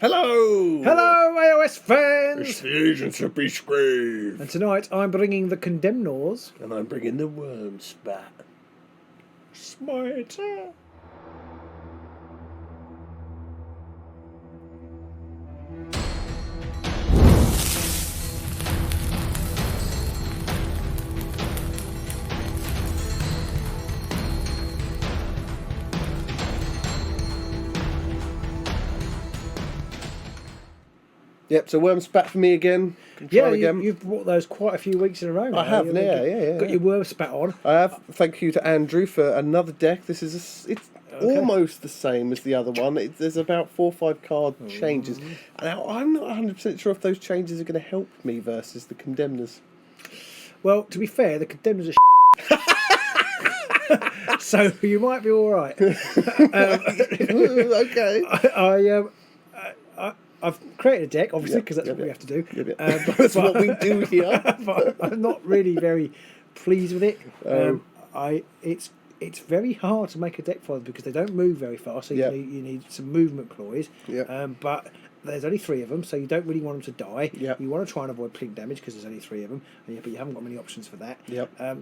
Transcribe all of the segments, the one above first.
Hello! Hello, AOS fans! It's the agents of Beastgrave. And tonight I'm bringing the Condemnors. And I'm bringing the Wurmspat. Smiter. Yep, so Wurmspat for me again. You've brought those quite a few weeks in a row now. I have, yeah. Got your Wurmspat on. I have. Thank you to Andrew for another deck. This is it's almost the same as the other one. There's about 4 or 5 card changes. Now, I'm not 100% sure if those changes are going to help me versus the Condemnors. Well, to be fair, the Condemnors are so you might be all right. Okay. I've created a deck, obviously, because that's what we have to do. That's what we do here. But I'm not really very pleased with it. It's very hard to make a deck for them because they don't move very fast, so you need some movement clause. But there's only 3 of them, so you don't really want them to die. You want to try and avoid plink damage because there's only 3 of them, but you haven't got many options for that.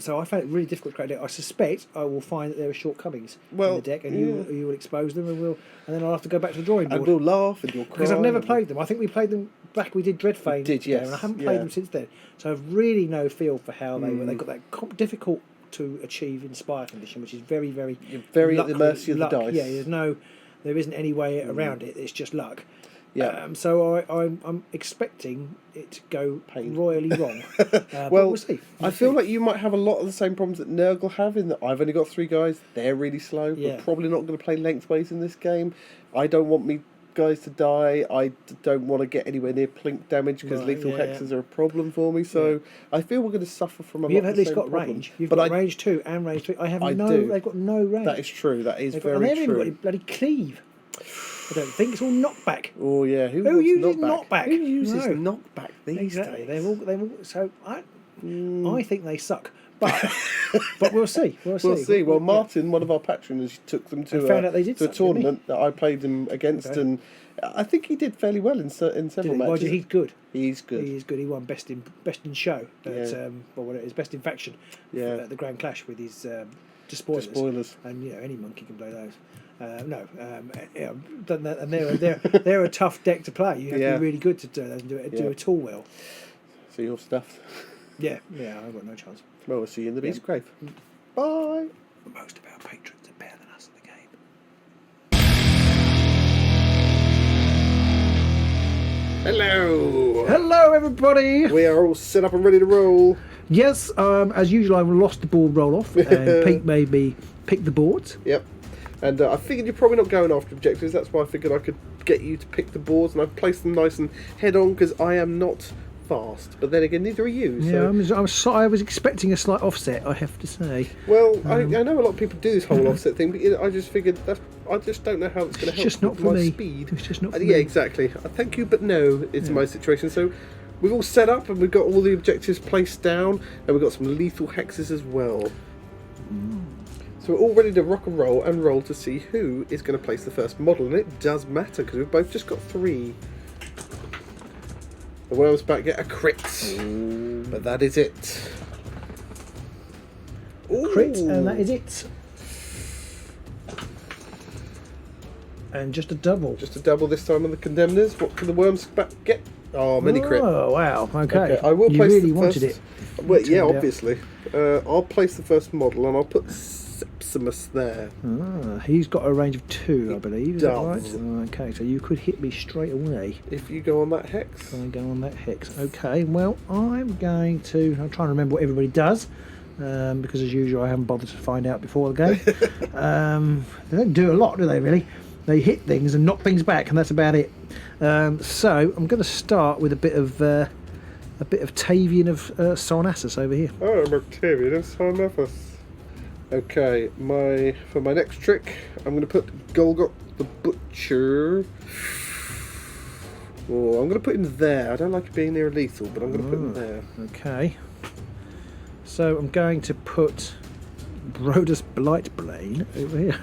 So I found it really difficult to create a deck. I suspect I will find that there are shortcomings in the deck, and you will expose them, and then I'll have to go back to the drawing board. And we'll laugh and you'll cry. Because I've never played them. I think we played them back. We did Dreadfane. Yes. And I haven't played them since then. So I've really no feel for how they were. They've got that difficult to achieve Inspire condition, which is very, very at the mercy of the dice. Yeah, there isn't any way around it. It's just luck. So I'm expecting it to go royally wrong. But well, we'll see. I feel like you might have a lot of the same problems that Nurgle have in that I've only got 3 guys. They're really slow. We're probably not going to play lengthways in this game. I don't want me guys to die. I don't want to get anywhere near plink damage because lethal hexes are a problem for me. So I feel we're going to suffer from a lot of the same You've at least got problems. range. You've got range 2 and range 3. They've got no range. That is true. That is very true. And they haven't even got any bloody cleave. I don't think it's all knockback. Oh yeah, who uses knockback? Who uses knockback these days? They've all. So I think they suck. But we'll see. We'll see. Well, Martin, one of our patrons, took them to a tournament that I played them against, and I think he did fairly well in several matches. He's good. He's good. He is good. He won best in show. What it is, best in faction. At the Grand Clash with his despoilers. And any monkey can play those. And they're a tough deck to play. You have to be really good to do those and do it all well. So you're stuffed. Yeah, I've got no chance. Well, we'll see you in the Beastgrave. Bye. Most of our patrons are better than us in the game. Hello, everybody. We are all set up and ready to roll. Yes, as usual, I lost the board roll off, and Pete made me pick the boards. Yep. And I figured you're probably not going after objectives. That's why I figured I could get you to pick the boards, and I've placed them nice and head on because I am not fast. But then again, neither are you. So. I was expecting a slight offset, I have to say. Well, I know a lot of people do this whole offset thing, but I just figured I just don't know how it's going to help just not with for my me. speed. It's just not for me. Yeah, exactly. Thank you, but no, it's my situation. So we've all set up, and we've got all the objectives placed down, and we've got some lethal hexes as well. So we're all ready to rock and roll to see who is going to place the first model, and it does matter because we've both just got 3. The Wurmspat get a crit, but that is it. Crit, and that is it. And just a double. Just a double this time on the Condemnors. What can the Wurmspat get? Oh, mini crit. Oh, wow. Okay. I will place really the wanted first... it. Well, yeah, obviously. I'll place the first model, and I'll put Sepsimus there. He's got a range of 2, I believe. Is does. that right? Okay, so you could hit me straight away. If you go on that hex. I go on that hex. Okay, well, I'm trying to remember what everybody does. Because as usual, I haven't bothered to find out before the game. They don't do a lot, do they, really? They hit things and knock things back, and that's about it. So I'm going to start with a bit of Tavian of Sarnassus over here. Oh, I'm Octavian of Sarnassus. Okay, for my next trick, I'm going to put Golgot the Butcher. Oh, I'm going to put him there. I don't like it being near lethal, but I'm going to put him there. Okay. So I'm going to put Brodus Blightbane over here.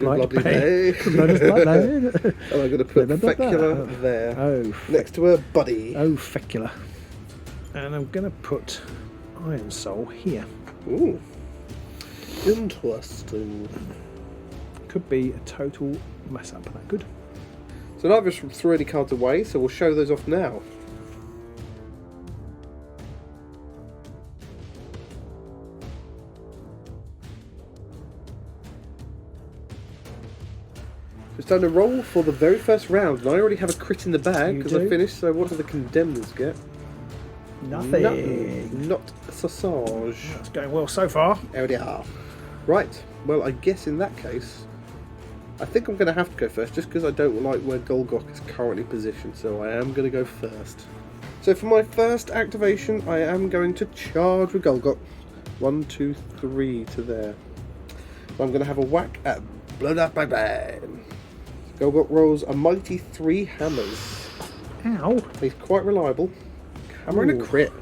Bloody bay. And I'm going to put Fecula there. Oh, next to her buddy. Oh, Fecula. And I'm going to put Ironsoul here. Ooh. Interesting. Could be a total mess up. That good. So neither of us threw any cards away, so we'll show those off now. It's time to roll for the very first round, and I already have a crit in the bag because I finished. So what do the Condemnors get? Nothing. Not a sausage. That's going well so far. There we are. Right. Well, I guess in that case, I think I'm going to have to go first, just because I don't like where Golgok is currently positioned. So I am going to go first. So for my first activation, I am going to charge with Golgok. 1, 2, 3 to there. So I'm going to have a whack at Blown Up My Bang. Golgok rolls a mighty 3 hammers. Ow. He's quite reliable. Hammer and a crit.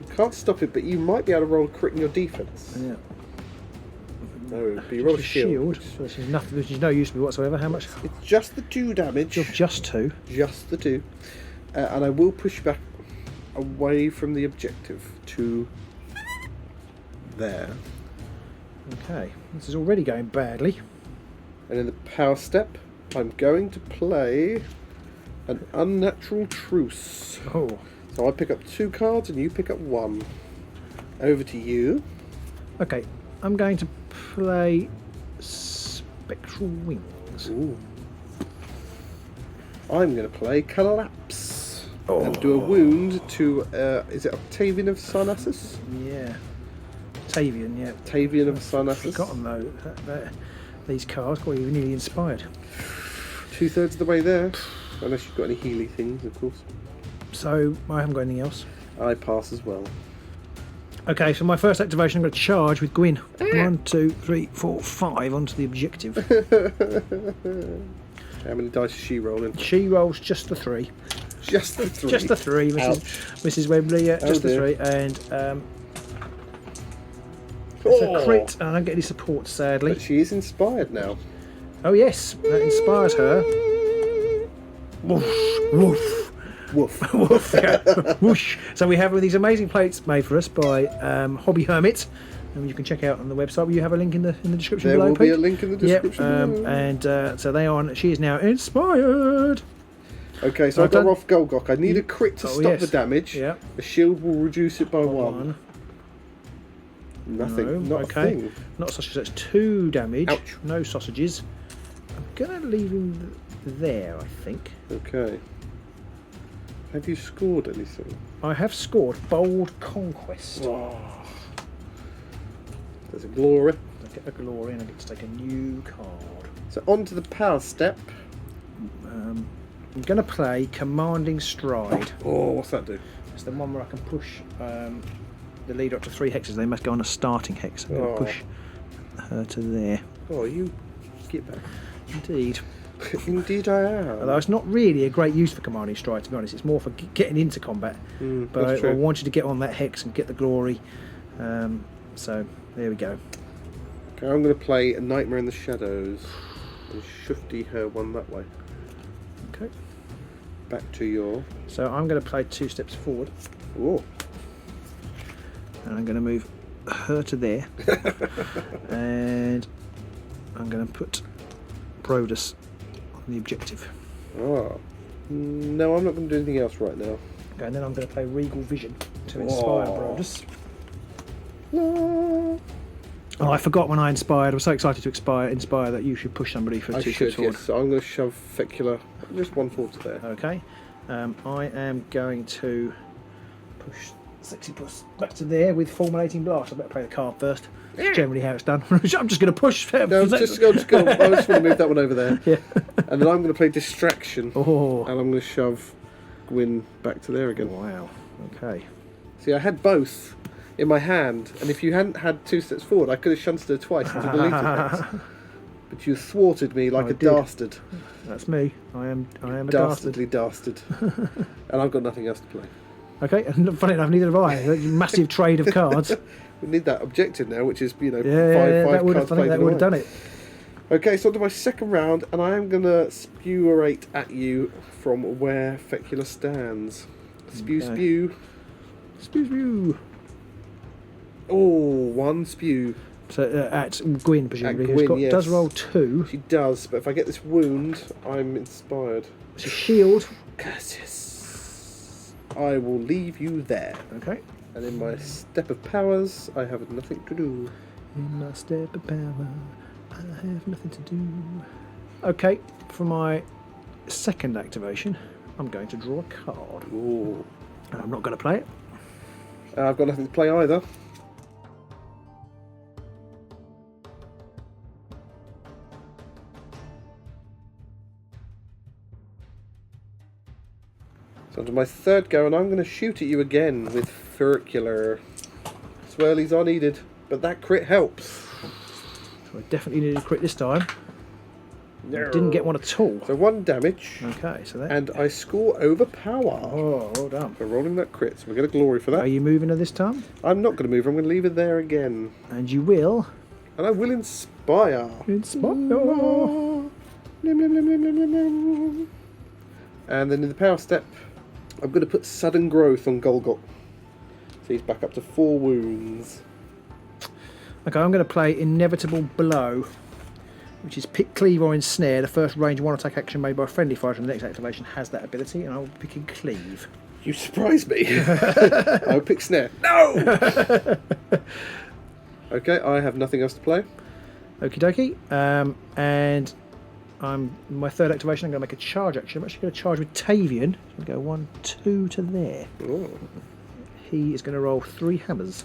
You can't stop it, but you might be able to roll a crit in your defense. Yeah. No, but you roll a shield. Which is nothing. Which is no use to me whatsoever. How much? It's just the 2 damage. Just 2. Just the 2. And I will push back away from the objective to there. Okay. This is already going badly. And in the power step, I'm going to play an Unnatural Truce. Oh. So I pick up 2 cards and you pick up 1. Over to you. Okay. I'm going to play Spectral Wings. Ooh. I'm going to play Collapse. And do a wound to, is it Octavian of Sarnassus? Yeah. Octavian, yeah. Octavian of Sarnassus. I've forgotten though. These cards, well, you're nearly inspired. 2/3 of the way there. Unless you've got any Healy things, of course. So, I haven't got anything else. I pass as well. Okay, so my first activation, I'm going to charge with Gwynne. 1, 2, 3, 4, 5 onto the objective. How many dice is she rolling? She rolls just the 3. Just the 3? Just the 3, Mrs. Wembley, yeah, just the 3. And it's a crit, and I don't get any support, sadly. But she is inspired now. Oh, yes, that inspires her. Woof, woof. Woof. Woof, yeah. Whoosh. So we have these amazing plates made for us by Hobby Hermit, and you can check out on the website. Will you have a link in the description below? There will be a link in the description. Yep. And so they are. She is now inspired. Okay, so I've got off Golgok. I need a crit to stop the damage. Yeah. The shield will reduce it by 1. Nothing. No, not a thing. Not sausage. That's 2 damage. Ouch. No sausages. I'm gonna leave him there, I think. Okay. Have you scored anything? I have scored Bold Conquest. Oh. There's a glory. I get a glory and I get to take a new card. So on to the power step. I'm going to play Commanding Stride. Oh, what's that do? It's the one where I can push the leader up to 3 hexes. They must go on a starting hex. I'm going to push her to there. Oh, you get back. Indeed. Indeed I am. Although it's not really a great use for Commanding Stride, to be honest. It's more for getting into combat. But I want you to get on that hex and get the glory. So there we go. Okay, I'm going to play A Nightmare in the Shadows and shifty her 1 that way. Okay. Back to your... So I'm going to play 2 steps forward. Oh. And I'm going to move her to there. And I'm going to put Brodus on the objective. Oh. No, I'm not going to do anything else right now. Okay, and then I'm going to play Regal Vision to inspire Brodus. Oh, I forgot when I inspired. I was so excited to inspire that you should push somebody for 2 steps forward. Yes. So I'm going to shove Fecula just 1 forward to there. Okay. I am going to push Sexy Puss back to there with Fulminating Blast. I better play the card first. That's generally how it's done. I'm just going to push. No, just go. I just want to move that one over there. Yeah. And then I'm going to play Distraction. Oh. And I'm going to shove Gwynne back to there again. Wow. Okay. See, I had both in my hand, and if you hadn't had 2 steps forward, I could have shunted her twice into deleted hex. But you thwarted me like a dastard. That's me. I am a dastardly dastard. And I've got nothing else to play. Okay, and funny enough, neither have I. A massive trade of cards. We need that objective now, which is, 5 that would cards have done it. Okay, so on to my second round, and I am going to spewrate at you from where Fecula stands. Spew, spew. Spew, spew. Oh, one spew. So at Gwynne, presumably, Gwynne, who yes. does roll 2. She does, but if I get this wound, I'm inspired. It's a shield. Curses. I will leave you there. Okay. And in my step of powers, I have nothing to do. In my step of power, I have nothing to do. Okay, for my second activation, I'm going to draw a card. Ooh. And I'm not going to play it. I've got nothing to play either. So onto my third go, and I'm going to shoot at you again with Fecula. Swirlies are needed, but that crit helps. So I definitely needed a crit this time. No. I didn't get one at all. So 1 damage. Okay, so that. And I score overpower. Oh, well done. For rolling that crit, so we get a glory for that. Are you moving her this time? I'm not going to move her, I'm going to leave her there again. And you will? And I will inspire. Inspire. And then in the power step, I'm going to put sudden growth on Golgot. So he's back up to 4 wounds. Okay, I'm going to play Inevitable Blow, which is pick, cleave, or ensnare. The first range 1 attack action made by a friendly fighter in the next activation has that ability, and I will be picking cleave. You surprise me. I'll pick snare. No! Okay, I have nothing else to play. Okie dokie. And my third activation, I'm going to make a charge action. I'm actually going to charge with Tavian. I'm going to go 1, 2 to there. Ooh. He is going to roll 3 hammers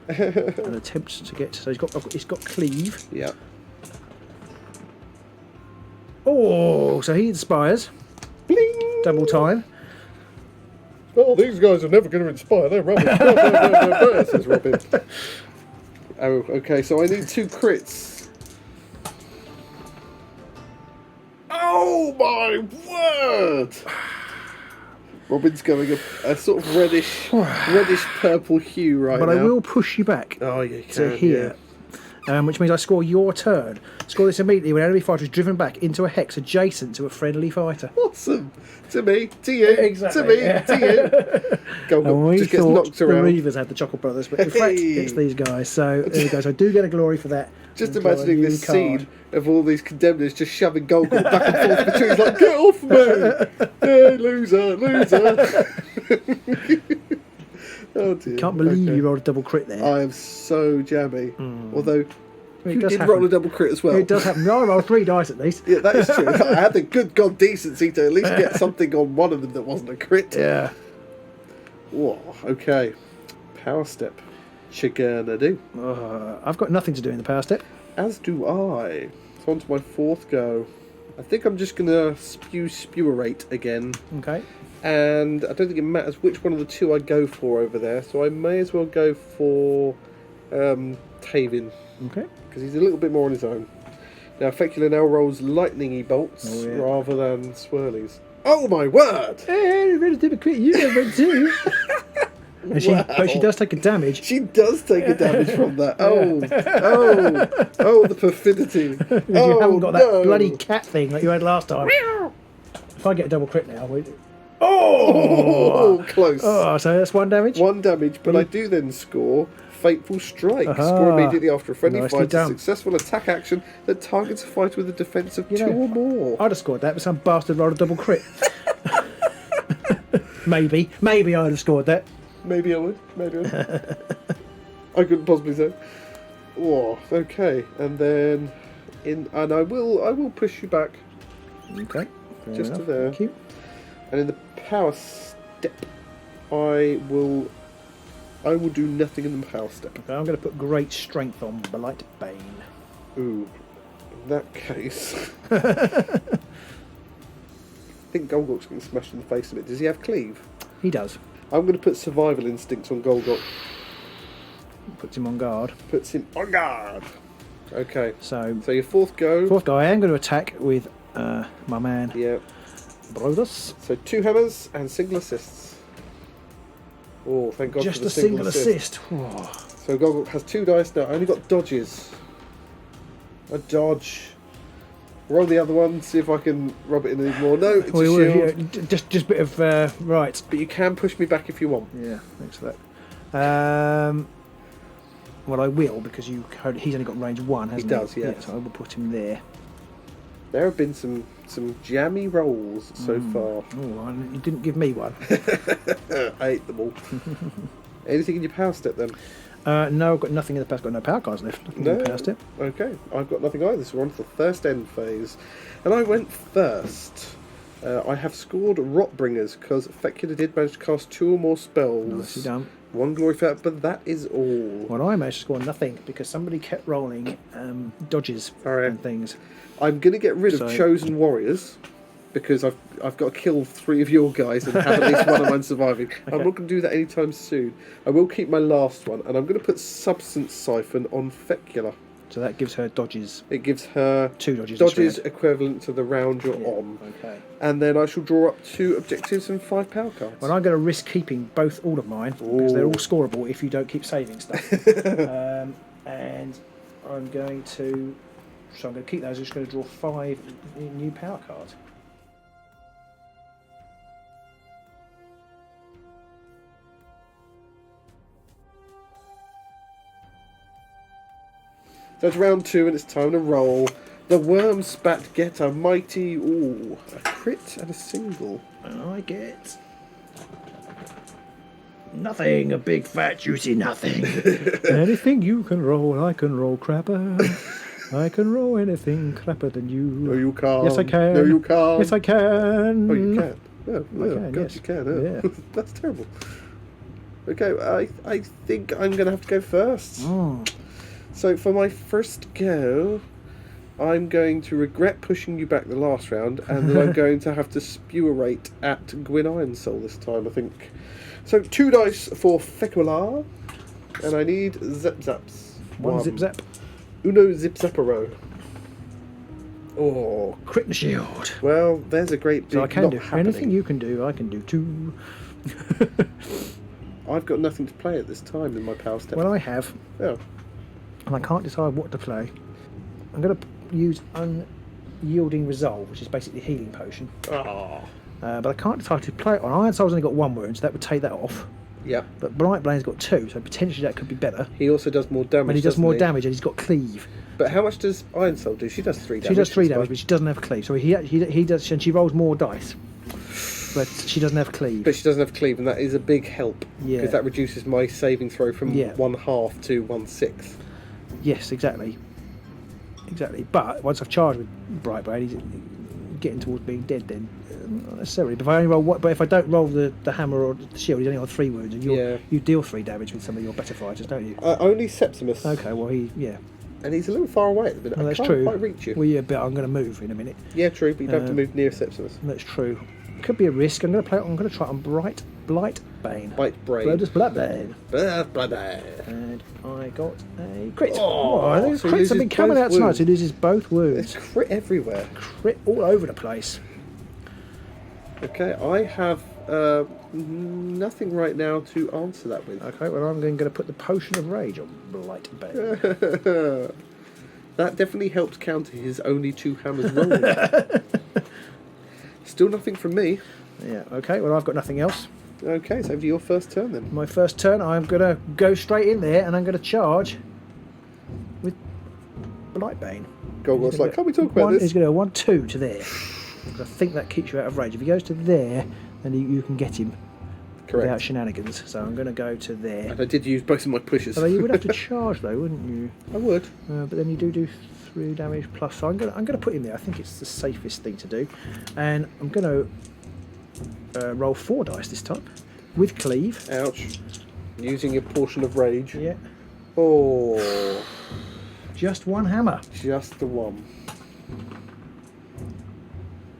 and attempt to get. So he's got cleave. Yeah. Oh, so he inspires. Bling! Double time. Oh, these guys are never going to inspire. They're rubbish. Says Robin. Oh, okay. So I need 2 crits. Oh my word! Robin's going a sort of reddish purple hue right now. But I will push you back to here, which means I score your turn. Score this immediately when an enemy fighter is driven back into a hex adjacent to a friendly fighter. Awesome. To me, to you, exactly. to me, to you. Golgot just gets knocked around. The Reavers had the Chocolate Brothers, but in fact it's these guys. So there we go. So I do get a glory for that. Just imagining this scene of all these Condemnors just shoving Golgot back and forth between, like, get off me! Hey, loser, loser! Oh dear. Can't believe you rolled a double crit there. I am so jammy. Although, you did happen. roll a double crit as well. It does happen. I rolled 3 dice at least. Yeah, that is true. I had the good god decency to at least get something on one of them that wasn't a crit. Yeah. Whoa, okay. Power step. Chigurna do. I've got nothing to do in the power step. As do I. So on to my 4th go. I think I'm just going to spewrate again. Okay. And I don't think it matters which one of the 2 I go for over there, so I may as well go for Tavian. Okay. Because he's a little bit more on his own. Now, Fecula now rolls lightning-y bolts rather than swirlies. Oh my word! Hey, ready to crit you over too. And but she does take a damage. She does take a damage from that. Oh, the perfidy. You haven't got that bloody cat thing that you had last time. If I get a double crit now, close. Oh, so that's 1 damage? 1 damage, but I do then score Fateful Strike. Score immediately after a friendly fighter's successful attack action that targets a fighter with a defense of 2 or more. I'd have scored that, but some bastard rolled a double crit. Maybe I'd have scored that. Maybe I would. I couldn't possibly say. Oh, okay. And then I will push you back. Okay. Just to there. Thank you. And in the power step, I will do nothing in the power step. Okay, I'm going to put great strength on Blight Bane. Ooh. In that case, I think Golgot's going to smash in the face of it. Does he have cleave? He does. I'm going to put survival instincts on Golgot. Puts him on guard. Puts him on guard. Okay. So your 4th go. 4th go. I am going to attack with my man. Yeah. Brodus. So 2 hammers and single assists. Oh, thank God just for the a single assist. So Golgot has 2 dice now. I only got dodges. A dodge. roll the other one, see if I can rub it in any more. No, it's a shield. Just a bit of right. But you can push me back if you want. Yeah, thanks for that. Well, I will, because he's only got range 1, hasn't he? He does, yeah. So I will put him there. There have been some jammy rolls so far. Oh, you didn't give me one. I ate them all. Anything in your power step then? No, I've got nothing in the past. Got no power cards left. Nothing in the power step. Okay, I've got nothing either. So we're on to the first end phase, and I went first. I have scored Rotbringers because Fecula did manage to cast 2 or more spells. Nicely done. 1 glory for that, but that is all. Well, I managed to score nothing because somebody kept rolling dodges and things. I'm going to get rid of Chosen Warriors because I've got to kill 3 of your guys and have at least one of mine surviving. Okay. I'm not going to do that anytime soon. I will keep my last one, and I'm going to put Substance Siphon on Fecula. So that gives her dodges. It gives her 2 dodges. Dodges equivalent to the round you're on. Okay. And then I shall draw up 2 objectives and 5 power cards. Well, I'm going to risk keeping all of mine because they're all scoreable if you don't keep saving stuff. And I'm going to. So I'm going to keep those. I'm just going to draw 5 new power cards. So it's round 2 and it's time to roll. The Wurmspat get a mighty, a crit and a single. And I get nothing, a big fat juicy nothing. Anything you can roll, I can roll crapper. I can roll anything crapper than you. No, you can't. Yes, I can. No, you can't. Yes, I can. Oh, you can. Oh, I can, God, yes. you can. Yeah. That's terrible. Okay, I think I'm going to have to go first. So for my first go, I'm going to regret pushing you back the last round, and then I'm going to have to spewirate at Gwynne Ironsoul this time, I think. So 2 dice for Fecula, and I need Zip Zaps. 1 Zip Zap. Uno Zip Zappero. Oh, crit and shield. Well, there's a great big so I can do happening. Anything you can do, I can do too. I've got nothing to play at this time in my power step. Well, I have. Yeah. And I can't decide what to play. I'm going to use Unyielding Resolve, which is basically a healing potion. But I can't decide to play it on. Ironsoul's only got 1 wound, so that would take that off. Yeah. But Blightbane's got 2, so potentially that could be better. He also does more damage. But he does more damage, and he's got Cleave. But how much does Ironsoul do? She does 3 damage. She does 3 damage, but she doesn't have Cleave. So he does, and she rolls more dice. But she doesn't have Cleave. But she doesn't have Cleave, and that is a big help. Yeah. Because that reduces my saving throw from 1/2 to 1/6. Yes, exactly. But once I've charged with Brightblade, he's getting towards being dead then. Not necessarily. But if I only roll but if I don't roll the hammer or the shield, he's only on 3 wounds, and you deal 3 damage with some of your better fighters, don't you? Only Septimus. Okay, well and he's a little far away at the minute. Well, that's I can't true. quite reach you. Well, yeah, but I'm going to move in a minute. Yeah, true. But you don't have to move near Septimus. That's true. Could be a risk. I'm going to try on Blightbane. Blightbane. And I got a crit. Oh, so crits have been coming out tonight. So he loses both wounds. There's crit everywhere. Crit all over the place. Okay, I have nothing right now to answer that with. Okay, well I'm going to put the Potion of Rage on Blightbane. That definitely helps counter his only 2 hammers rolling. Still nothing from me. Yeah, okay, well I've got nothing else. Okay, so over to your first turn then. My first turn, I'm going to go straight in there and I'm going to charge with Blightbane. Golgot's like, can't we talk about this? He's going to 1-2 to there. I think that keeps you out of range. If he goes to there, then you can get him. Correct. Without shenanigans. So I'm going to go to there. And I did use both of my pushes. Although you would have to charge though, wouldn't you? I would. But then you do 3 damage plus. So I'm going to put him there. I think it's the safest thing to do. And I'm going to roll 4 dice this time with Cleave. Ouch. Using your Portion of Rage. Yeah. Oh. Just 1 hammer. Just the 1.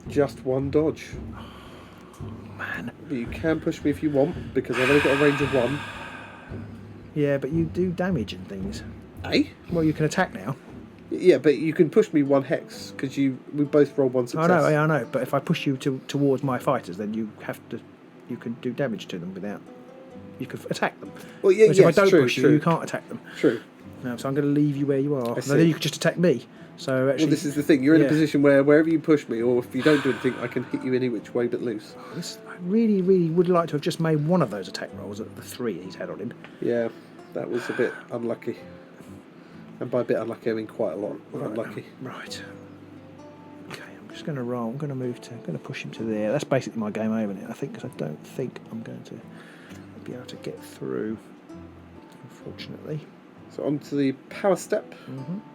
Just 1 dodge. Man. But you can push me if you want, because I've only got a range of 1. Yeah, but you do damage and things. Eh? Well, you can attack now. Yeah, but you can push me 1 hex, because we both roll 1 success. I know. But if I push you towards my fighters, then you can do damage to them without... You can attack them. Well, yeah, Whereas if I don't push you, you can't attack them. True. No, so I'm going to leave you where you are. And then you could just attack me. So actually, well, this is the thing. You're in a position where wherever you push me, or if you don't do anything, I can hit you any which way but loose. I really, really would like to have just made one of those attack rolls at the 3 he's had on him. Yeah, that was a bit unlucky. And by a bit unlucky, I mean quite a lot unlucky. Right. Okay, I'm just going to roll. I'm going to move to. I'm going to push him to there. That's basically my game over now, I think, because I don't think I'm going to be able to get through, unfortunately. So on to the power step.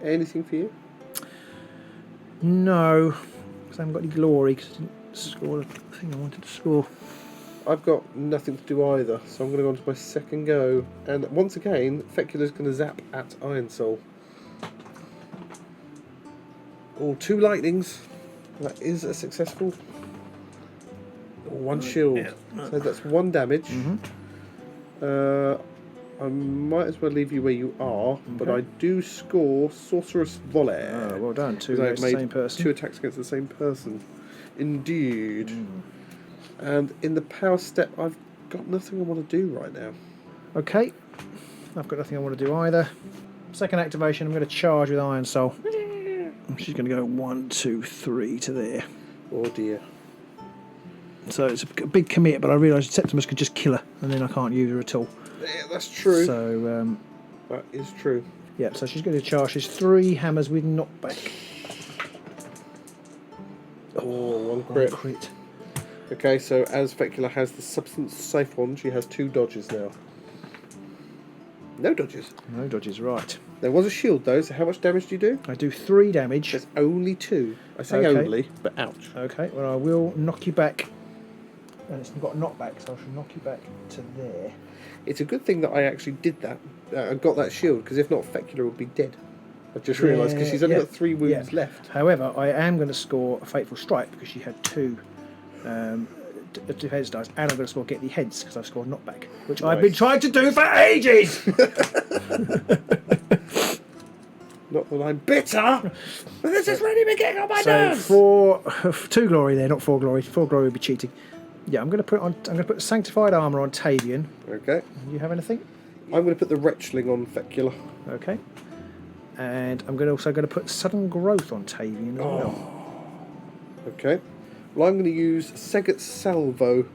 Anything for you? No, because I haven't got any glory, because I didn't score the thing I wanted to score. I've got nothing to do either, so I'm going to go on to my second go. And once again, Fecula's going to zap at Ironsoul. Oh, 2 lightnings. That is a successful. 1 shield. Yeah. So that's 1 damage. I might as well leave you where you are, but I do score Sorceress Volley. Oh, well done. 2 against the same person. 2 attacks against the same person. Indeed. And in the power step, I've got nothing I want to do right now. Okay. I've got nothing I want to do either. Second activation, I'm going to charge with Ironsoul. She's going to go 1, 2, 3 to there. Oh dear. So it's a big commit, but I realised Septimus could just kill her, and then I can't use her at all. Yeah, that's true. So that is true. Yeah, so she's going to charge. She's 3 hammers with knockback. Oh, 1 crit. 1 crit. Okay, so as Fecula has the substance safe one, she has 2 dodges now. No dodges. No dodges, right. There was a shield though, so how much damage do you do? I do 3 damage. There's only 2. I say only, but ouch. Okay, well I will knock you back. And it's got knockback, so I shall knock you back to there. It's a good thing that I actually did that. I got that shield, because if not, Fecula would be dead. I've just realised, because she's only got 3 wounds left. However, I am going to score a Fateful Strike, because she had 2 defense dice, and I'm going to score Get the Heads, because I've scored knockback, which I've been trying to do for ages! Not that I'm bitter, but this is really been getting on my nerves! So for 2 glory there, not 4 glory. 4 glory would be cheating. Yeah, I'm going to put on. I'm going to put Sanctified Armour on Tavian. Okay. Do you have anything? I'm going to put the Wretchling on Fecula. Okay. And I'm also going to put Sudden Growth on Tavian as well. Okay. Well, I'm going to use Segat's Salvo.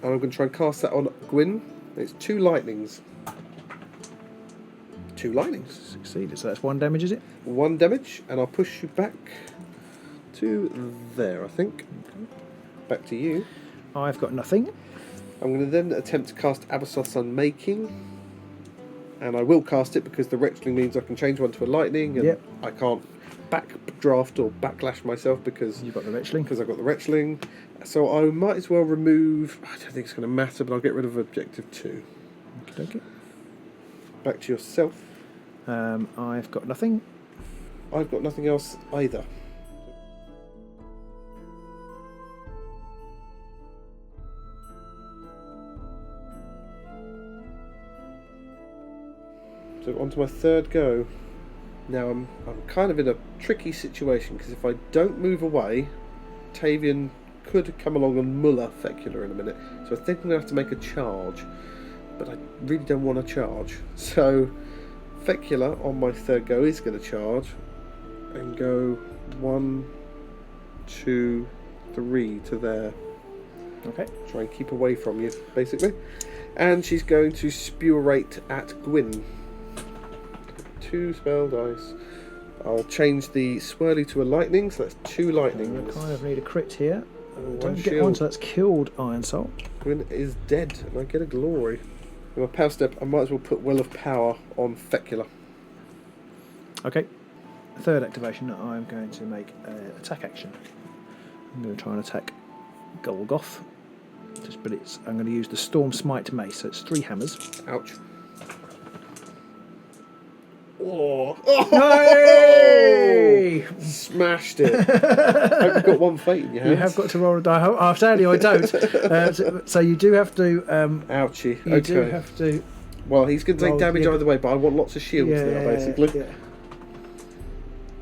And I'm going to try and cast that on Gwynne. It's 2 lightnings. 2 lightnings. Succeeded. So that's 1 damage, is it? 1 damage, and I'll push you back to there, I think. Back to you. I've got nothing. I'm going to then attempt to cast Abyssos Unmaking. And I will cast it because the Wretchling means I can change one to a lightning, and I can't backdraft or backlash myself because you've got the Wretchling. Because I've got the Wretchling. So I might as well remove. I don't think it's going to matter, but I'll get rid of Objective 2. Okay. Back to yourself. I've got nothing. I've got nothing else either. So on to my 3rd go. Now I'm kind of in a tricky situation because if I don't move away, Tavian could come along and muller Fecula in a minute. So I think I'm going to have to make a charge, but I really don't want to charge. So Fecula on my 3rd go is going to charge and go 1, 2, 3 to there. Okay. Try and keep away from you, basically. And she's going to spurate at Gwynne. 2 spell dice. I'll change the swirly to a lightning, so that's 2 lightnings. I kind of need a crit here. Don't get shield. one, so that's killed Ironsoul. Gwynne is dead, and I get a glory. In my power step, I might as well put Well of Power on Fecula. Okay. 3rd activation, I'm going to make an attack action. I'm going to try and attack Golgoth. I'm going to use the Storm Smite Mace, so it's 3 hammers. Ouch. Oh! Hey! Smashed it. I hope you've got 1 fate in your hands. You have got to roll a die. Oh, sadly, I don't. So you do have to. Ouchie. You do have to. Well, he's going to take damage either way, but I want lots of shields now, basically. Yeah.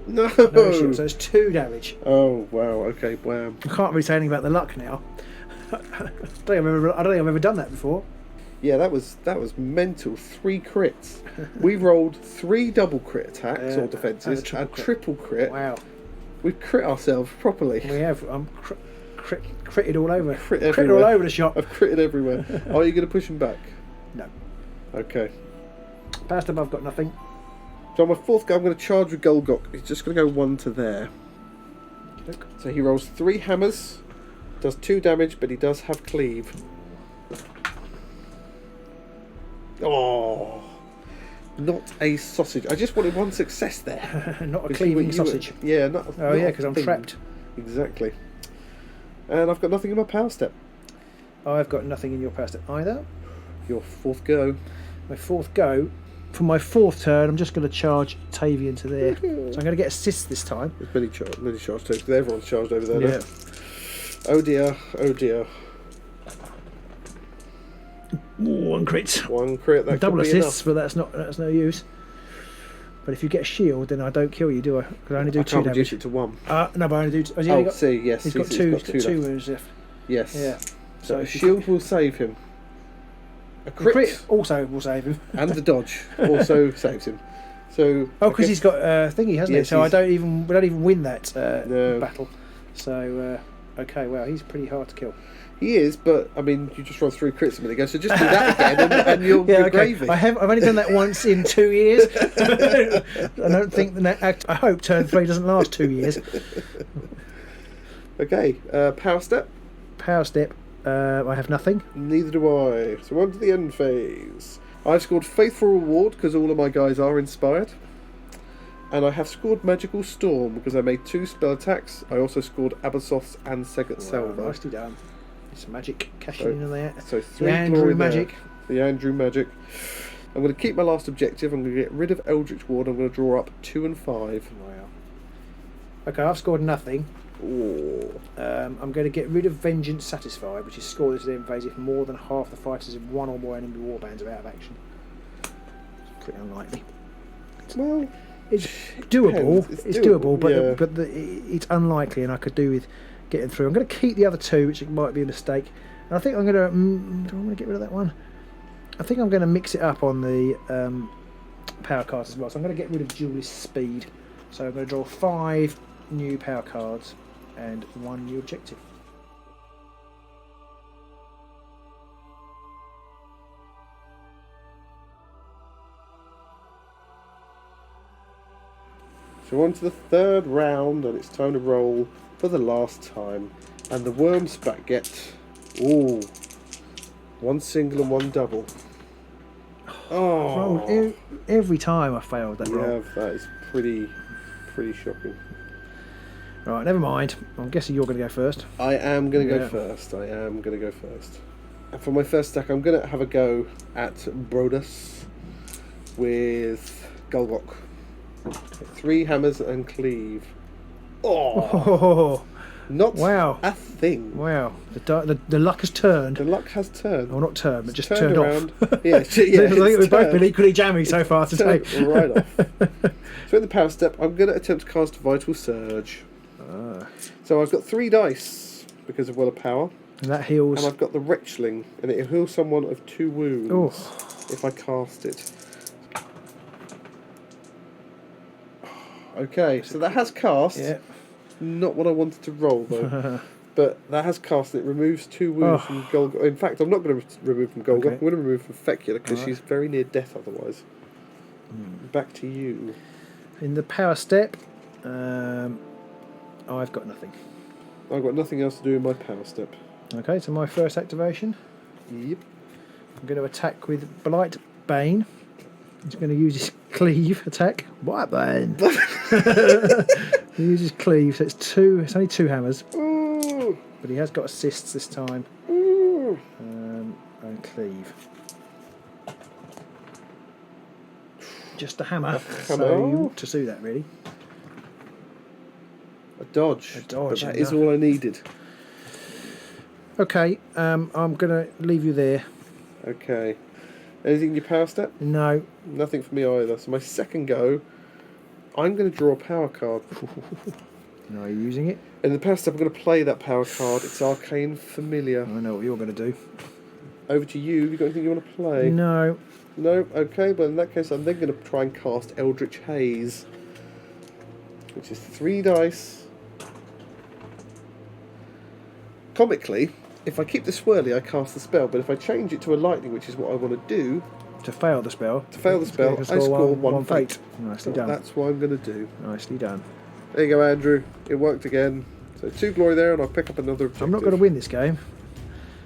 No shield, so it's 2 damage. Oh wow. Okay. Wham. I can't really say anything about the luck now. I don't think I've ever done that before. Yeah, that was mental. 3 crits. We rolled 3 double crit attacks or defences and triple crit. Wow. We've crit ourselves properly. We have. I'm critted all over. Critted all over the shop. I've critted everywhere. Are you going to push him back? No. Okay. Past him, I've got nothing. So on my 4th go, I'm going to charge with Golgok. He's just going to go 1 to there. Look. So he rolls 3 hammers, does 2 damage, but he does have cleave. Oh, not a sausage. I just wanted 1 success there. Not a cleaving sausage. Yeah, because I'm trapped. Exactly. And I've got nothing in my power step. I've got nothing in your power step either. Your 4th go. My 4th go. For my 4th turn, I'm just going to charge Tavian to there. So I'm going to get assists this time. There's many charge too, because everyone's charged over there. Yeah. Now. Oh dear, oh dear. Ooh, 1 crit. 1 crit. That double could be assists, enough. but that's no use. But if you get a shield, then I don't kill you, do I? Because I only do 2 damage. Reduce it to 1. No, but I only do. Yes. He's got two wounds left. Yes. Yeah. So a shield will save him. A crit also will save him. And the dodge also saves him. So because he's got a thingy, hasn't he? So we don't even win that no. battle. So okay, well, he's pretty hard to kill. He is, but I mean, you just rolled 3 crits a minute ago, so just do that again, and you're gravy. I've only done that once in 2 years. I don't think I hope turn 3 doesn't last 2 years. Okay, power step. Power step. I have nothing. Neither do I. So on to the end phase. I've scored Faithful Reward because all of my guys are inspired. And I have scored Magical Storm because I made 2 spell attacks. I also scored Abyssos and Segat Salvo. Nicely done. It's magic cashing in there. So 3 the Andrew magic. The Andrew magic. I'm going to keep my last objective. I'm going to get rid of Eldritch Ward. I'm going to draw up 2 and 5. Wow. Okay, I've scored nothing. Ooh. I'm going to get rid of Vengeance Satisfied, which is scored as an end phase if more than half the fighters in 1 or more enemy warbands are out of action. It's pretty unlikely. Well, it's doable. It's doable, but yeah. It's unlikely, and I could do with getting through. I'm going to keep the other 2, which might be a mistake. And I think I'm going to. Do I want to get rid of that one? I think I'm going to mix it up on the power cards as well. So I'm going to get rid of Duelist Speed. So I'm going to draw 5 new power cards and 1 new objective. So on to the 3rd round, and it's time to roll for the last time. And the Wurmspat get 1 single and 1 double. Oh, every time I failed that roll. Yeah, that is pretty shocking. Right, never mind. I'm guessing you're going to go first. I am going to go first. And for my first stack, I'm going to have a go at Brodus with Golgok. 3 hammers and cleave. Not a thing. Wow. The luck has turned. The luck has turned. Well, not turned, but just turned around. off. Yeah, I think we've both been equally jammy so far today. Right off. So in the power step, I'm going to attempt to cast Vital Surge. So I've got 3 dice because of Well of Power. And that heals. And I've got the Wretchling, and it heals someone of 2 wounds if I cast it. Okay, so that has cast. Yeah. Not what I wanted to roll though. But that has cast. It removes 2 wounds from Golgok. In fact, I'm not going to remove from Golgok. I'm going to remove from Fecula because she's very near death otherwise. Back to you. In the power step, I've got nothing. I've got nothing else to do in my power step. Okay, so my first activation. Yep. I'm going to attack with Blight Bane. He's going to use his cleave attack. Blight Bane. He uses cleave, so it's only 2 hammers. Ooh. But he has got assists this time. Ooh. And cleave. Just a hammer. So to do that, really. A dodge. But that is all I needed. Okay, I'm going to leave you there. Okay. Anything in your power step? No. Nothing for me either. So my second go, I'm going to draw a power card. No, are you using it? In the power step, I'm going to play that power card. It's Arcane Familiar. I know what you're going to do. Over to you. Have you got anything you want to play? No. No? Okay, well in that case I'm then going to try and cast Eldritch Haze, which is 3 dice. Comically, if I keep the swirly I cast the spell, but if I change it to a lightning, which is what I want to do... To fail the spell, I score one fate. Nicely done. That's what I'm going to do. Nicely done. There you go, Andrew. It worked again. So 2 glory there, and I'll pick up another objective. I'm not going to win this game.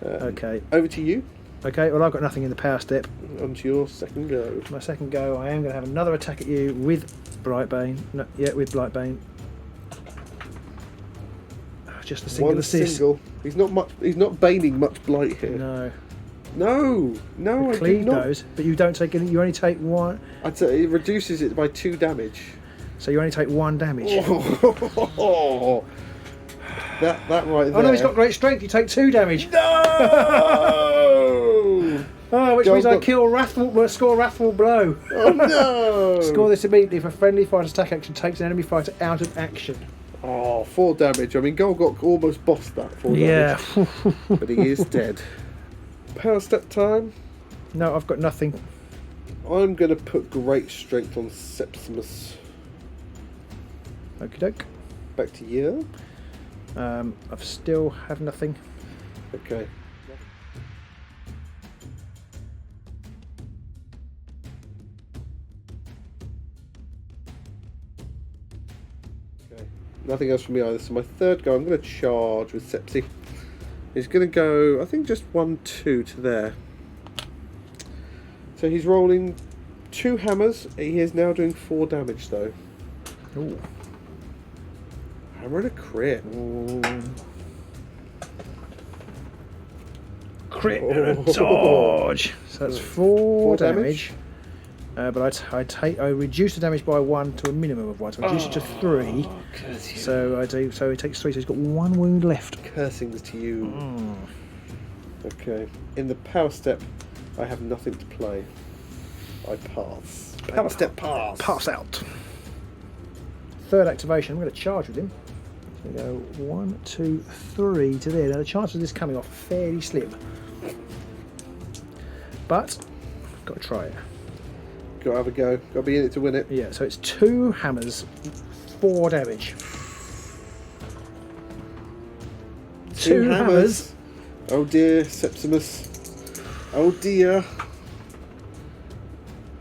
Okay. Over to you. Okay, well I've got nothing in the power step. On to your second go. My second go, I am going to have another attack at you with Blightbane. No, yeah, with Blightbane. Just a single assist. Single. He's not baning much blight here. No. No, I do not. Those, but you don't take any. You only take 1. I'd say it reduces it by 2 damage. So you only take 1 damage. Oh, that right there. Oh no, he's got great strength. You take 2 damage. No. Oh, which means I kill Wrathful. Score Wrathful Blow. Oh no! Score this immediately if a friendly fighter's attack action takes an enemy fighter out of action. Oh, 4 damage. I mean, Golgok almost bossed that 4 damage. Yeah. But he is dead. Power step time. No, I've got nothing. I'm going to put great strength on Septimus. Okie doke. Back to you. I've still have nothing. Okay. Nothing else from me either. So my third go, I'm going to charge with Sepsi. He's going to go, I think, just 1-2 to there. So he's rolling 2 hammers. He is now doing 4 damage, though. Ooh. Hammer and a crit. Ooh. Crit and a dodge. So that's 4 damage. But I reduce the damage by 1 to a minimum of 1, so I reduce it to 3. So I do. So he takes 3. So he's got 1 wound left. Cursings to you. Okay. In the power step, I have nothing to play. I pass. Power step pass. Pass out. Third activation. I'm going to charge with him. So we go 1, 2, 3 to there. Now the chances of this coming off are fairly slim, but I've got to try it. Got to have a go. Got to be in it to win it. Yeah, so it's 2 hammers, 4 damage. 2 hammers. Oh dear, Septimus. Oh dear.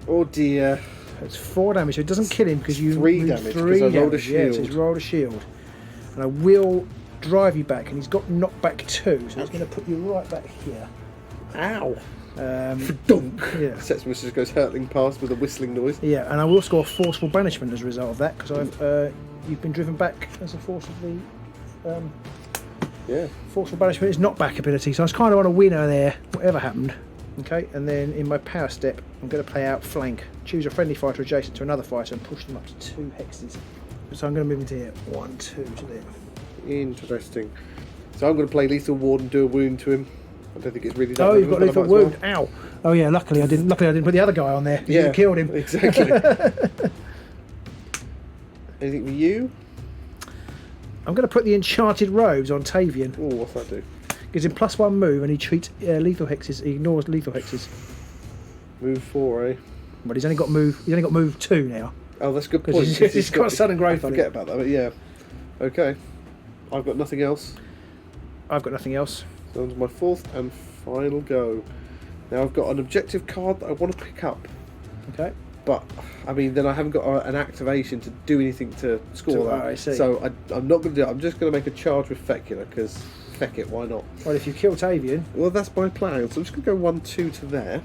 Oh dear. It's 4 damage, so it doesn't kill him because you 3 damage because I rolled a shield. Yeah, so he's rolled a shield. And I will drive you back, and he's got knockback 2, so he's going to put you right back here. Ow. Dunk. Yeah. Septimus just goes hurtling past with a whistling noise. Yeah, and I will score forceful banishment as a result of that, because you've been driven back as a force of the forceful banishment is knockback ability, so I was kind of on a winner there, whatever happened. Okay, and then in my power step, I'm going to play out flank. Choose a friendly fighter adjacent to another fighter and push them up to 2 hexes. So I'm going to move into here. 1, 2 to there. Interesting. So I'm going to play Lethal Ward and do a wound to him. I don't think it's really that. Oh, you've got lethal wound. Ow. Oh yeah, luckily I didn't put the other guy on there. You killed him. Exactly. Anything for you? I'm going to put the Enchanted Robes on Tavian. Oh, what's that do? Gives him +1 move, and he treats lethal hexes. He ignores lethal hexes. Move 4, eh? But he's only got move 2 now. Oh, that's a good point. He's got sudden growth on it. Forget about that, but yeah. Okay. I've got nothing else. I've got nothing else. So on to my 4th and final go. Now I've got an objective card that I want to pick up. Okay. But, I mean, then I haven't got an activation to do anything to score that. I see. So I'm not going to do it. I'm just going to make a charge with Fecula, because feck it, why not? Well, if you kill Tavian... Well, that's my plan. So I'm just going to go 1-2 to there.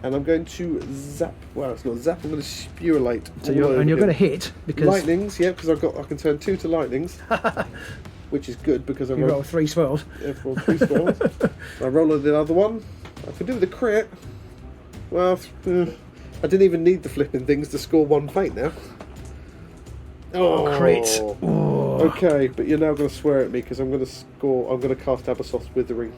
And I'm going to zap... Well, it's not zap. I'm going to spurulate. So you're going to hit, because... Lightnings, yeah, because I can turn 2 to lightnings. Which is good, because I roll 3 spells. Yeah, roll 3 spells. I roll another one. I can do the crit. Well... I didn't even need the flipping things to score 1 fate now. Oh, crit! Oh. Okay, but you're now going to swear at me because I'm going to cast Abyssos Withering,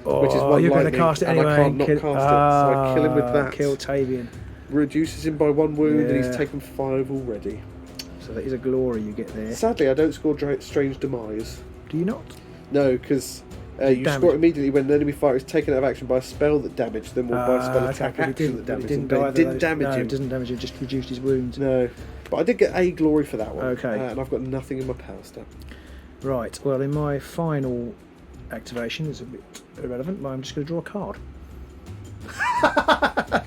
which is 1 you're lightning, going to cast it and anyway. I can't not cast it, so I kill him with that. Kill Tavian. Reduces him by 1 wound, and he's taken 5 already. So that is a glory you get there. Sadly, I don't score Strange Demise. Do you not? No, because You score it immediately when an enemy fighter is taken out of action by a spell that damaged them or by a spell attack action that damaged them. But it didn't damage him. It didn't damage him, just reduced his wounds. No. But I did get a glory for that one. Okay. And I've got nothing in my power stat. Right, well, in my final activation, it's a bit irrelevant, but I'm just going to draw a card.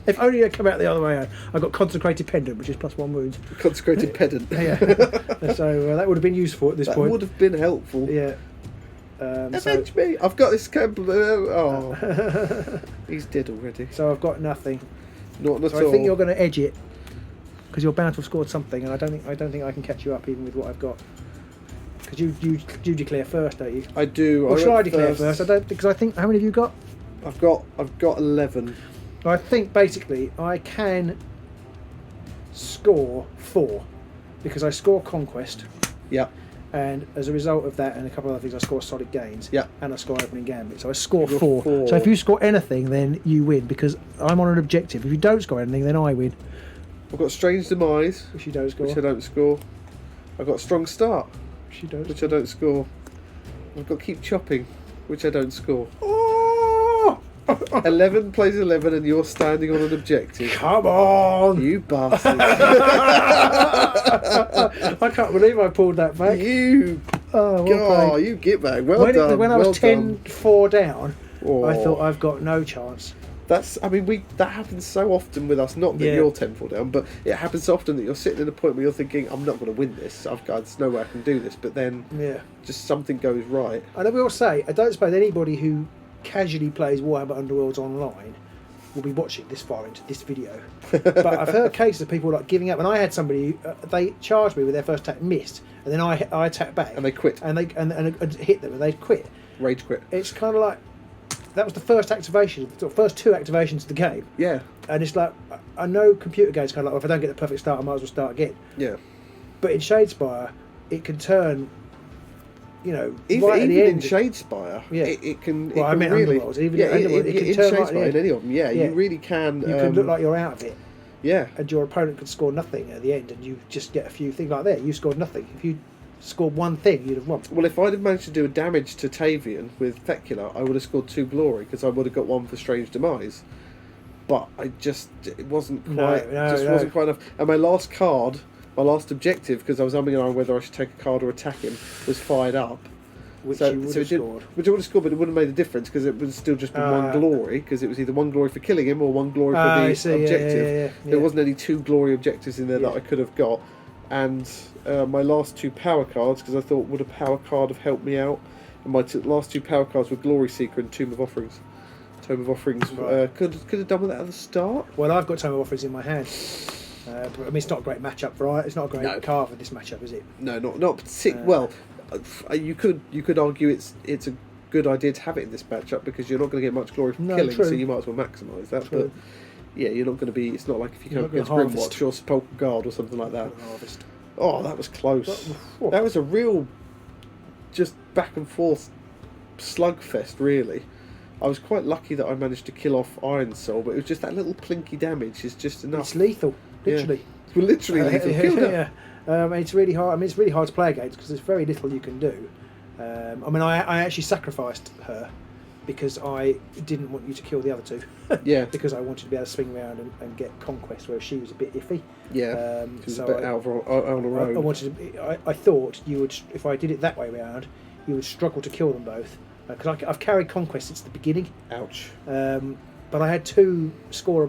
If only I'd come out the other way. I got Consecrated Pendant, which is +1 wounds. Consecrated Pendant. Yeah. So that would have been useful at this point. That would have been helpful. Yeah. Avenge me! I've got this camp. Oh, he's dead already. So I've got nothing. Not at all. I think you're going to edge it because you're bound to have scored something, and I don't think I can catch you up even with what I've got. Because you declare first, don't you? I do. Or should I declare first? I don't, because I think, how many have you got? I've got 11. I think basically I can score 4 because I score Conquest. Yeah. And as a result of that and a couple of other things, I score Solid Gains. Yeah. And I score Opening Gambit. So I score 4. So if you score anything, then you win because I'm on an objective. If you don't score anything, then I win. I've got Strange Demise, which you don't score. Which I don't score. I've got Strong Start, which you don't. Which I don't score. I've got Keep Chopping, which I don't score. Oh! 11 plays 11 and you're standing on an objective. Come on! You bastard. I can't believe I pulled that back. You get back. Well done. When I was 10-4 down, Oh. I thought I've got no chance. That happens so often with us. Not that you're 10-4 down, but it happens so often that you're sitting at a point where you're thinking, I'm not going to win this. There's no way I can do this. But then just something goes right. And I will say, I don't suppose anybody who casually plays Warhammer Underworlds online will be watching this far into this video. But I've heard cases of people like giving up. And I had somebody, they charged me with their first attack, missed, and then I attacked back. And they quit. And they hit them and they quit. Rage quit. It's kind of like, that was the first activation, the first 2 activations of the game. Yeah. And it's like, I know computer games kind of like, well, if I don't get the perfect start, I might as well start again. Yeah. But in Shadespire, it can turn, even right at the end. In Shadespire, it can. Well, I meant really, Underworlds. Even Underworlds, it can turn right at the end. In any of them, you really can. You can look like you're out of it. Yeah. And your opponent could score nothing at the end, and you just get a few things like that. You scored nothing. If you scored one thing, you'd have won. Well, if I'd have managed to do a damage to Tavian with Fecula, I would have scored 2 glory because I would have got 1 for Strange Demise. But it wasn't quite, wasn't quite enough. And my last card, my last objective, because I was umming and ahhing whether I should take a card or attack him, was fired up. Which you would have scored. Which I would have scored, but it wouldn't have made a difference because it would still just been 1 glory, because it was either 1 glory for killing him or 1 glory for the objective. There wasn't any 2 glory objectives in there that I could have got. And my last 2 power cards, because I thought, would a power card have helped me out? And my last 2 power cards were Glory Seeker and Tomb of Offerings. Tomb of Offerings could have done with that at the start. Well, I've got Tomb of Offerings in my hand. But, I mean, it's not a great matchup, right? It's not a great card for this matchup, is it? No, not particularly. Well, you could argue it's a good idea to have it in this matchup because you're not going to get much glory from killing, so you might as well maximise that. True. But yeah, you're not going to be. It's not like if you come against Grimwatch or Sepulchral Guard or something like that. Harvest. Oh, that was close. That was a real, just back and forth slugfest, really. I was quite lucky that I managed to kill off Ironsoul, but it was just that little plinky damage is just enough. It's lethal, literally. Yeah. Well, literally lethal. Killed her. It's really hard. I mean, it's really hard to play against because there's very little you can do. I mean, I actually sacrificed her because I didn't want you to kill the other 2. Yeah. Because I wanted to be able to swing around and get Conquest, whereas she was a bit iffy. Yeah. She was a bit out on her own. I wanted to. I thought you would, if I did it that way round, you would struggle to kill them both. Because I've carried Conquest since the beginning. Ouch. But I had 2 score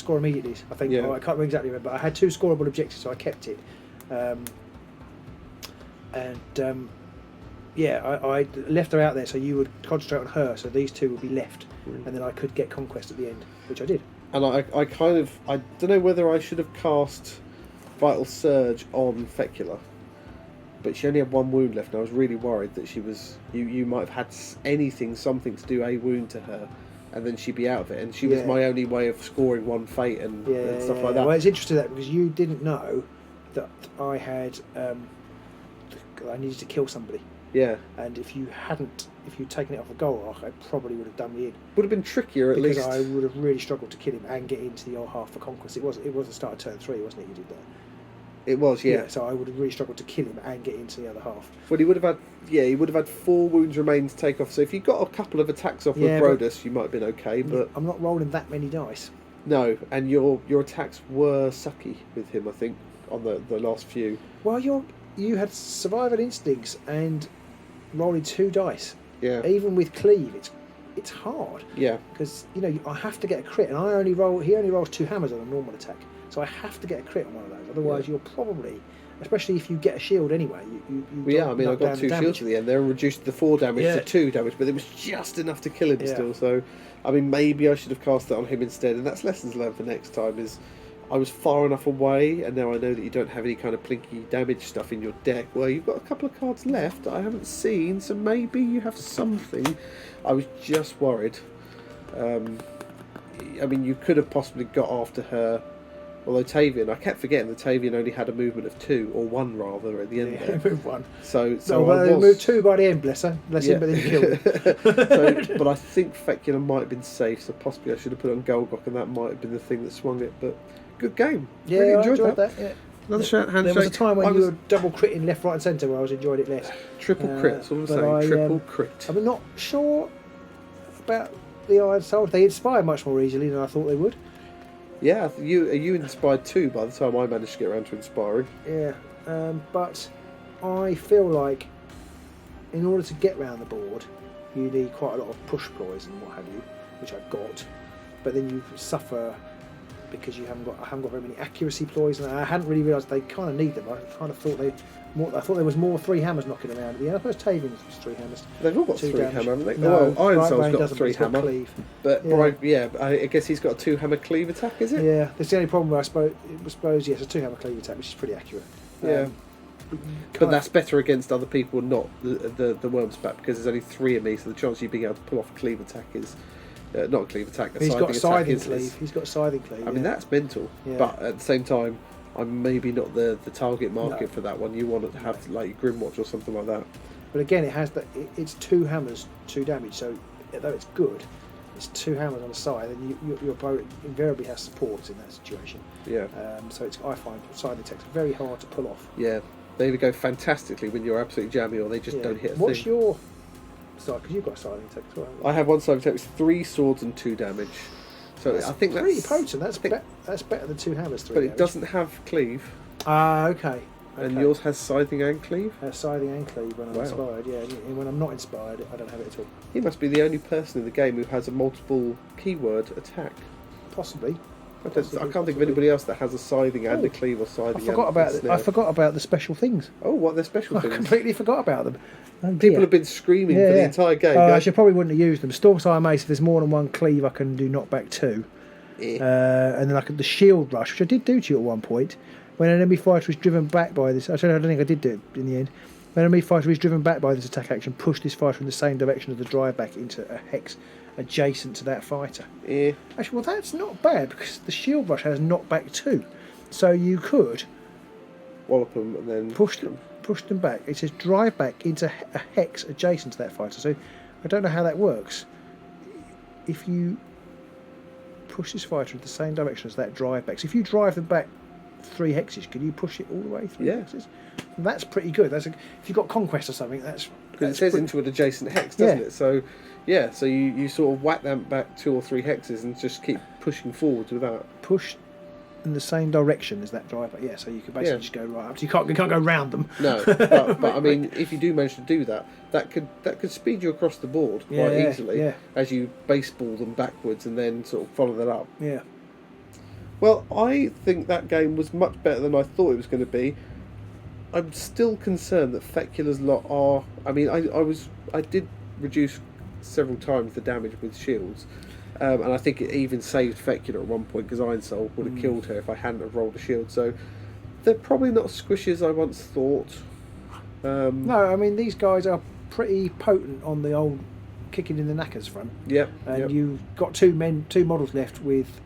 immediately. I think. I can't exactly remember. But I had 2 scoreable objectives, so I kept it. I left her out there, so you would concentrate on her. So these 2 would be left, and then I could get Conquest at the end, which I did. And I don't know whether I should have cast Vital Surge on Fecula. But she only had 1 wound left, and I was really worried that she was. You might have had something to do a wound to her, and then she'd be out of it. And she was my only way of scoring 1 fate and stuff like that. Well, it's interesting that because you didn't know that I had. I needed to kill somebody. Yeah. And if you'd taken it off the goal arc, I probably would have done me in. Would have been trickier at least. Because I would have really struggled to kill him and get into the old half for Conquest. It was the start of turn 3, wasn't it? You did that. It was, yeah. So I would have really struggled to kill him and get into the other half. Well, he would have had 4 wounds remain to take off. So if you got a couple of attacks off with Brodus, you might have been okay. But I'm not rolling that many dice. No, and your attacks were sucky with him, I think, on the last few. Well, you had survival instincts and rolling 2 dice. Yeah. Even with cleave, it's hard. Yeah. Because I have to get a crit, and he only rolls 2 hammers on a normal attack, so I have to get a crit on one of those. Otherwise, you're probably, especially if you get a shield anyway. I got 2 shields at the end. They reduced the 4 damage to 2 damage, but it was just enough to kill him still. So, I mean, maybe I should have cast that on him instead, and that's lessons learned for next time. Is I was far enough away, and now I know that you don't have any kind of plinky damage stuff in your deck. Well, you've got a couple of cards left that I haven't seen, so maybe you have something. I was just worried. I mean, you could have possibly got after her. Although Tavian, I kept forgetting that Tavian only had a movement of 2, or 1 rather, at the end there. Moved 1. So he moved 2 by the end, bless him, but then he killed him. But I think Fecula might have been safe, so possibly I should have put on Golgok, and that might have been the thing that swung it. But good game. Yeah, really I enjoyed that. Yeah. Another handshake. There was a time when you were double critting left, right, and centre where I enjoyed it less. Triple crits, all I'm saying. Triple crit. I'm not sure about the Iron Soul. They inspire much more easily than I thought they would. Yeah, you inspired 2 by the time I managed to get around to inspiring. Yeah, but I feel like in order to get round the board, you need quite a lot of push ploys and what have you, which I've got. But then you suffer because I haven't got very many accuracy ploys, and I hadn't really realised they kind of need them. I kind of thought I thought there was more 3 hammers knocking around at the end. I thought Tavian's was 3 hammers. They've all got 3 damage. hammer, haven't they? No, well, Ironsoul's got 3 got hammer. cleave. But I guess he's got a 2 hammer cleave attack, is it? Yeah, that's the only problem. I suppose yes, a 2 hammer cleave attack, which is pretty accurate. Yeah. But that's better against other people, not the Wurmspat, because there's only 3 of me, so the chance of you being able to pull off a cleave attack is not a cleave attack. He's got scything cleave. He's got scything cleave. I mean, that's mental. Yeah. But at the same time, I'm maybe not the target market for that one. You want to have like Grimwatch or something like that. But again, it has it's 2 hammers, 2 damage. So though it's good, it's 2 hammers on the side, and your bow invariably has support in that situation. Yeah. So I find scything attacks very hard to pull off. Yeah. They either go fantastically when you're absolutely jammy, or they just don't hit a thing. What's your side? Because you've got scything attack as well. I have one scything attack. It's 3 swords and 2 damage. So I think that's pretty potent. That's better than 2 hammers. 3 but damage. it doesn't have cleave. Okay. And yours has scything and cleave? Scything and cleave when I'm inspired, yeah. And when I'm not inspired, I don't have it at all. He must be the only person in the game who has a multiple keyword attack. Possibly. I can't think of anybody else that has a scything and a cleave or scything. I forgot about the special things. Oh, what are the special things? I completely forgot about them. Oh, people have been screaming for the entire game. I probably wouldn't have used them. Stormsire Mace, if there's more than 1 cleave, I can do knockback 2. Yeah. And then the shield rush, which I did do to you at one point, when an enemy fighter was driven back by this. Actually, I don't think I did do it in the end. When an enemy fighter was driven back by this attack action, push this fighter in the same direction as the drive back into a hex adjacent to that fighter. Yeah. Actually, well, that's not bad because the shield rush has knockback 2, so you could wallop them and then push them back. It says drive back into a hex adjacent to that fighter. So I don't know how that works. If you push this fighter in the same direction as that drive back, so if you drive them back 3 hexes, can you push it all the way 3 hexes? That's pretty good. If you've got conquest or something, because it says into an adjacent hex, doesn't it? So so you sort of whack them back 2 or 3 hexes and just keep pushing forwards with that. Push in the same direction as that drive back. Yeah, so you can basically just go right up. So you can't go round them. No, but I mean, if you do manage to do that, that could speed you across the board quite easily as you baseball them backwards and then sort of follow that up. Yeah. Well, I think that game was much better than I thought it was going to be. I'm still concerned that Fecula's lot are. I mean, I did reduce several times the damage with shields, and I think it even saved Fecula at one point because Ironsoul would have killed her if I hadn't have rolled a shield. So they're probably not as squishy as I once thought. No, I mean these guys are pretty potent on the old kicking in the knackers front. Yep. And you've got 2 models left with.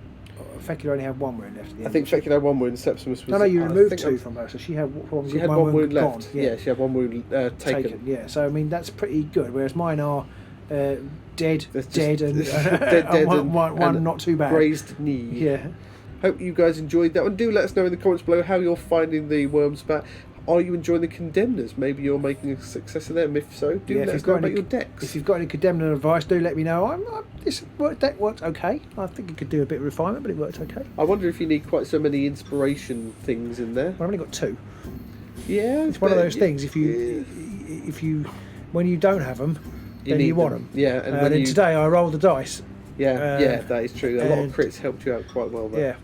Fecula only had 1 wound left at the end. I think Fecula had 1 wound. Septimus was. No, you removed 2 from her, so she had 1 wound left. Yeah, she had 1 wound taken. Yeah, so I mean that's pretty good. Whereas mine are dead, and one not too bad. Grazed knee. Yeah. Hope you guys enjoyed that one. Do let us know in the comments below how you're finding the Wurmspat. Are you enjoying the Condemnors? Maybe you're making a success of them. If so, do let us know about your decks. If you've got any Condemnor advice, do let me know. This deck worked okay. I think it could do a bit of refinement, but it worked okay. I wonder if you need quite so many inspiration things in there. I've only got 2. Yeah, it's one of those things. If you, when you don't have them, then you want them. Yeah, and then today I rolled the dice. Yeah, that is true. A lot of crits helped you out quite well there. Yeah.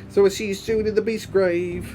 So we'll see you soon in the Beastgrave.